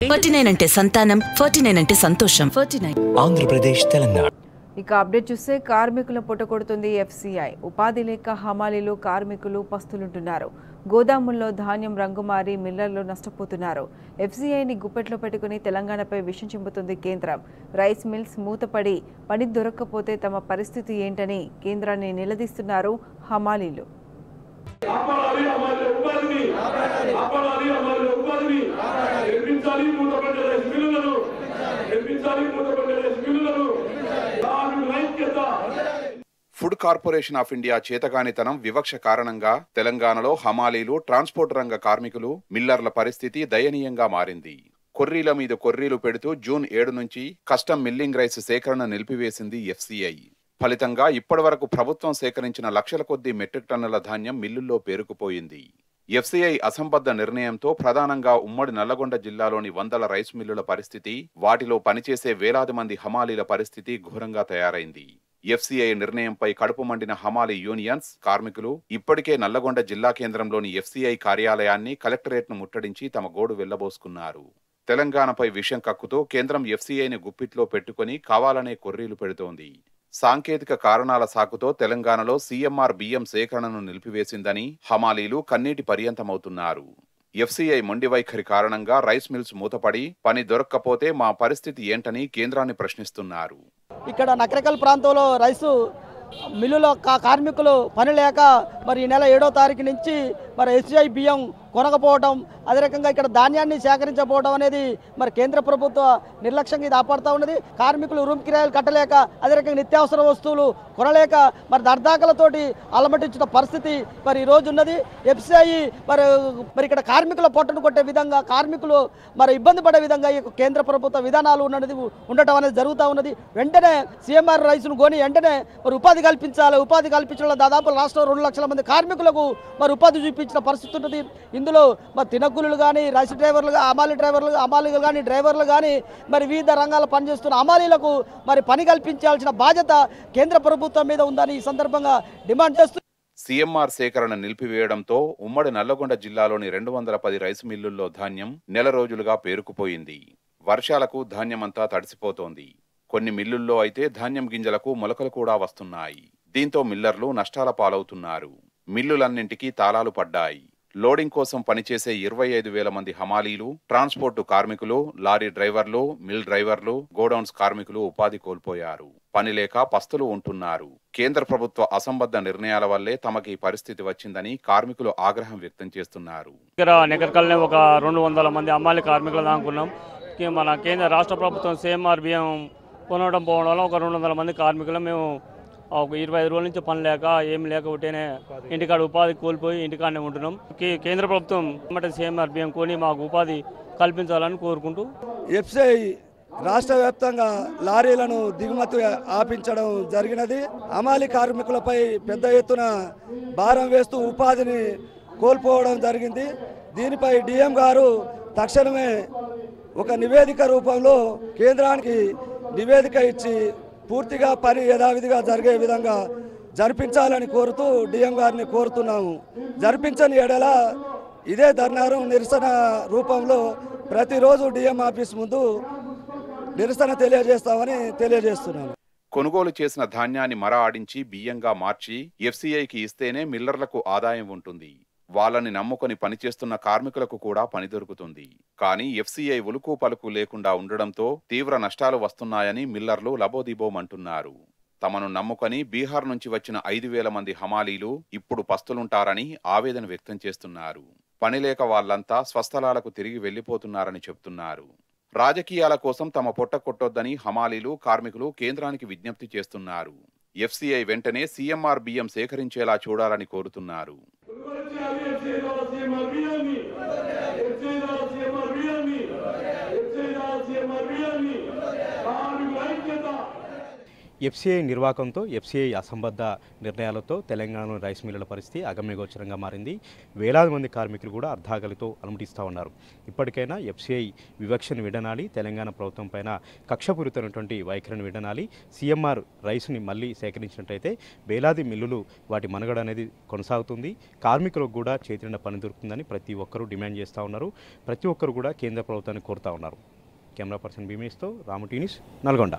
49 అంటే సంతానం, 49 అంటే సంతోషం. 49 ఆంధ్రప్రదేశ్, తెలంగాణ. ఇక అప్డేట్ చూస్తే కార్మికుల పొట్టకొడుతుంది ఎఫ్సీఐ. ఉపాధి లేక హమాలీలు, కార్మికులు పస్తులుంటున్నారు. గోదాముల్లో ధాన్యం రంగుమారి మిల్లర్లు నష్టపోతున్నారు. ఎఫ్సీఐని గుప్పెట్లో పెట్టుకుని తెలంగాణపై విషం చిమ్ముతుంది కేంద్రం. రైస్ మిల్స్ మూతపడి పని దొరక్కపోతే తమ పరిస్థితి ఏంటని కేంద్రాన్ని నిలదీస్తున్నారు హమాలీలు. ఫుడ్ కార్పొరేషన్ ఆఫ్ ఇండియా చేతగానితనం, వివక్ష కారణంగా తెలంగాణలో హమాలీలు, ట్రాన్స్పోర్ట్ రంగ కార్మికులు, మిల్లర్ల పరిస్థితి దయనీయంగా మారింది. కొర్రీల మీద కొర్రీలు పెడుతూ జూన్ 7 నుంచి కస్టమ్ మిల్లింగ్ రైస్ సేకరణ నిలిపివేసింది ఎఫ్సీఐ. ఫలితంగా ఇప్పటివరకు ప్రభుత్వం సేకరించిన లక్షల కొద్దీ మెట్రిక్ టన్నుల ధాన్యం మిల్లుల్లో పేరుకుపోయింది. ఎఫ్సీఐ అసంబద్ధ నిర్ణయంతో ప్రధానంగా ఉమ్మడి నల్లగొండ జిల్లాలోని వందల రైస్ మిల్లుల పరిస్థితి, వాటిలో పనిచేసే వేలాది మంది హమాలీల పరిస్థితి ఘోరంగా తయారైంది. ఎఫ్సీఐ నిర్ణయంపై కడుపు మండిన హమాలీ యూనియన్స్, కార్మికులు ఇప్పటికే నల్లగొండ జిల్లా కేంద్రంలోని ఎఫ్సీఐ కార్యాలయాన్ని, కలెక్టరేట్ను ముట్టడించి తమ గోడు వెళ్లబోసుకున్నారు. తెలంగాణపై విషం కక్కుతూ కేంద్రం ఎఫ్సీఐని గుప్పిట్లో పెట్టుకుని కావాలనే కొర్రీలు పెడుతోంది. సాంకేతిక కారణాల సాకుతో తెలంగాణలో సీఎంఆర్ బియ్యం సేకరణను నిలిపివేసిందని హమాలీలు కన్నీటి పర్యంతమవుతున్నారు. ఎఫ్సీఐ మొండి వైఖరి కారణంగా రైస్ మిల్స్ మూతపడి పని దొరక్కపోతే మా పరిస్థితి ఏంటని కేంద్రాన్ని ప్రశ్నిస్తున్నారు. ఇక్కడ నకరకల్ ప్రాంతంలో రైసు మిల్లులో కార్మికులు పని లేక మరి ఈ నెల 7వ తారీఖు నుంచి మరి ఎఫ్సీఐ బియ్యం కొనకపోవడం, అదే రకంగా ఇక్కడ ధాన్యాన్ని సేకరించకపోవడం అనేది మరి కేంద్ర ప్రభుత్వ నిర్లక్ష్యంగా ఇది ఆపడుతూ ఉన్నది. కార్మికులు రూమ్ కిరాయిలు కట్టలేక, అదే రకంగా నిత్యావసర వస్తువులు కొనలేక మరి దర్దాకలతోటి అలమటించిన పరిస్థితి మరి ఈరోజు ఉన్నది. ఎఫ్సీఐ మరి ఇక్కడ కార్మికుల పొట్టను కొట్టే విధంగా, కార్మికులు మరి ఇబ్బంది పడే విధంగా ఈ కేంద్ర ప్రభుత్వ విధానాలు ఉండటం అనేది జరుగుతూ ఉన్నది. వెంటనే సీఎంఆర్ రైస్ను కొని వెంటనే మరి ఉపాధి కల్పించాలి. ఉపాధి కల్పించడంలో దాదాపు రాష్ట్రంలో 2 లక్షల మంది కార్మికులకు మరి ఉపాధి చూపించిన పరిస్థితి ఉన్నది. ఇందులో మరి తినకూలీలు కానీ, రైస్ డ్రైవర్లు, హమాలీలు కానీ, డ్రైవర్లు కానీ మరి వివిధ రంగాల్లో పనిచేస్తున్న హమాలీలకు మరి పని కల్పించాల్సిన బాధ్యత కేంద్ర ప్రభుత్వం మీద ఉందని ఈ సందర్భంగా డిమాండ్ చేస్తూ సీఎంఆర్ సేకరణ నిలిపివేయడంతో ఉమ్మడి నల్లగొండ జిల్లాలోని 210 రైస్ మిల్లుల్లో ధాన్యం నెల రోజులుగా పేరుకుపోయింది. వర్షాలకు ధాన్యమంతా తడిసిపోతోంది. కొన్ని మిల్లుల్లో అయితే ధాన్యం గింజలకు మొలకలు కూడా వస్తున్నాయి. దీంతో మిల్లర్లు నష్టాల పాలవుతున్నారు. మిల్లులన్నింటికీ తాళాలు పడ్డాయి. లోడింగ్ కోసం పనిచేసే 25,000 మంది హమాలీలు, ట్రాన్స్పోర్టు కార్మికులు, లారీ డ్రైవర్లు, మిల్ డ్రైవర్లు, గోడౌన్స్ కార్మికులు ఉపాధి కోల్పోయారు. పనిలేక పస్తులు ఉంటున్నారు. కేంద్ర ప్రభుత్వ అసంబద్ధ నిర్ణయాల వల్లే తమకి పరిస్థితి వచ్చిందని కార్మికులు ఆగ్రహం వ్యక్తం చేస్తున్నారు. నెకర్కల్నే ఒక 200 మంది హమాలీ కార్మికులు దానుకున్నాం. మన కేంద్ర రాష్ట్ర ప్రభుత్వం సీఎంఆర్ బియ్యం కొనడం పోవడం వల్ల ఒక 200 మంది కార్మికులు మేము ఒక 25 రోజుల నుంచి పని లేక ఏమి లేక ఉంటేనే ఇంటికాడ ఉపాధి కోల్పోయి ఇంటికాడనే ఉంటున్నాం. కేంద్ర ప్రభుత్వం సీఎంఆర్ బియ్యం కొని మాకు ఉపాధి కల్పించాలని కోరుకుంటూ ఎఫ్సీఐ రాష్ట్ర వ్యాప్తంగా లారీలను దిగుమతి ఆపించడం జరిగినది. హమాలీ కార్మికులపై పెద్ద ఎత్తున భారం వేస్తూ ఉపాధిని కోల్పోవడం జరిగింది. దీనిపై డిఎం గారు తక్షణమే ఒక నివేదిక రూపంలో కేంద్రానికి నివేదిక ఇచ్చి పూర్తిగా పని యథావిధిగా జరిగే విధంగా జరిపించాలని కోరుతూ డిఎం గారిని కోరుతున్నాము. జరిపించని ఎడల ఇదే ధర్నాను నిరసన రూపంలో ప్రతిరోజు డిఎం ఆఫీస్ ముందు నిరసన తెలియజేస్తామని తెలియజేస్తున్నాను. కొనుగోలు చేసిన ధాన్యాన్ని మర ఆడించి బియ్యంగా మార్చి ఎఫ్సీఐకి ఇస్తేనే మిల్లర్లకు ఆదాయం ఉంటుంది. వాళ్ళని నమ్ముకొని పనిచేస్తున్న కార్మికులకు కూడా పని దొరుకుతుంది. కానీ ఎఫ్సీఐ ఉలుకు పలుకు లేకుండా ఉండడంతో తీవ్ర నష్టాలు వస్తున్నాయని మిల్లర్లు లబోదిబోమంటున్నారు. తమను నమ్ముకొని బీహార్ నుంచి వచ్చిన 5,000 మంది హమాలీలు ఇప్పుడు పస్తులుంటారని ఆవేదన వ్యక్తం చేస్తున్నారు. పనిలేక వాళ్లంతా స్వస్థలాలకు తిరిగి వెళ్లిపోతున్నారని చెప్తున్నారు. రాజకీయాల కోసం తమ పొట్ట కొట్టొద్దని హమాలీలు, కార్మికులు కేంద్రానికి విజ్ఞప్తి చేస్తున్నారు. ఎఫ్సీఐ వెంటనే సీఎంఆర్ బియ్యం సేకరించేలా చూడాలని కోరుతున్నారు. ఎఫ్సీఐ నిర్వాకంతో ఎఫ్సీఐ అసంబద్ధ నిర్ణయాలతో తెలంగాణలో రైస్ మిల్లుల పరిస్థితి అగమ్యగోచరంగా మారింది. వేలాది మంది కార్మికులు కూడా అర్ధాకలితో అలమటిస్తూ ఉన్నారు. ఇప్పటికైనా ఎఫ్సీఐ వివక్షను విడనాలి, తెలంగాణ ప్రభుత్వం పైన కక్షపూరితమైనటువంటి వైఖరిని విడనాలి. సీఎంఆర్ రైస్ని మళ్ళీ సేకరించినట్టయితే వేలాది మిల్లులు వాటి మనుగడ అనేది కొనసాగుతుంది. కార్మికులకు కూడా చేతినిండా పని దొరుకుతుందని ప్రతి ఒక్కరూ డిమాండ్ చేస్తూ ఉన్నారు. ప్రతి ఒక్కరు కూడా కేంద్ర ప్రభుత్వాన్ని కోరుతూ ఉన్నారు. కెమెరా పర్సన్ భీమేష్తో రాము టీనిస్, నల్గొండ.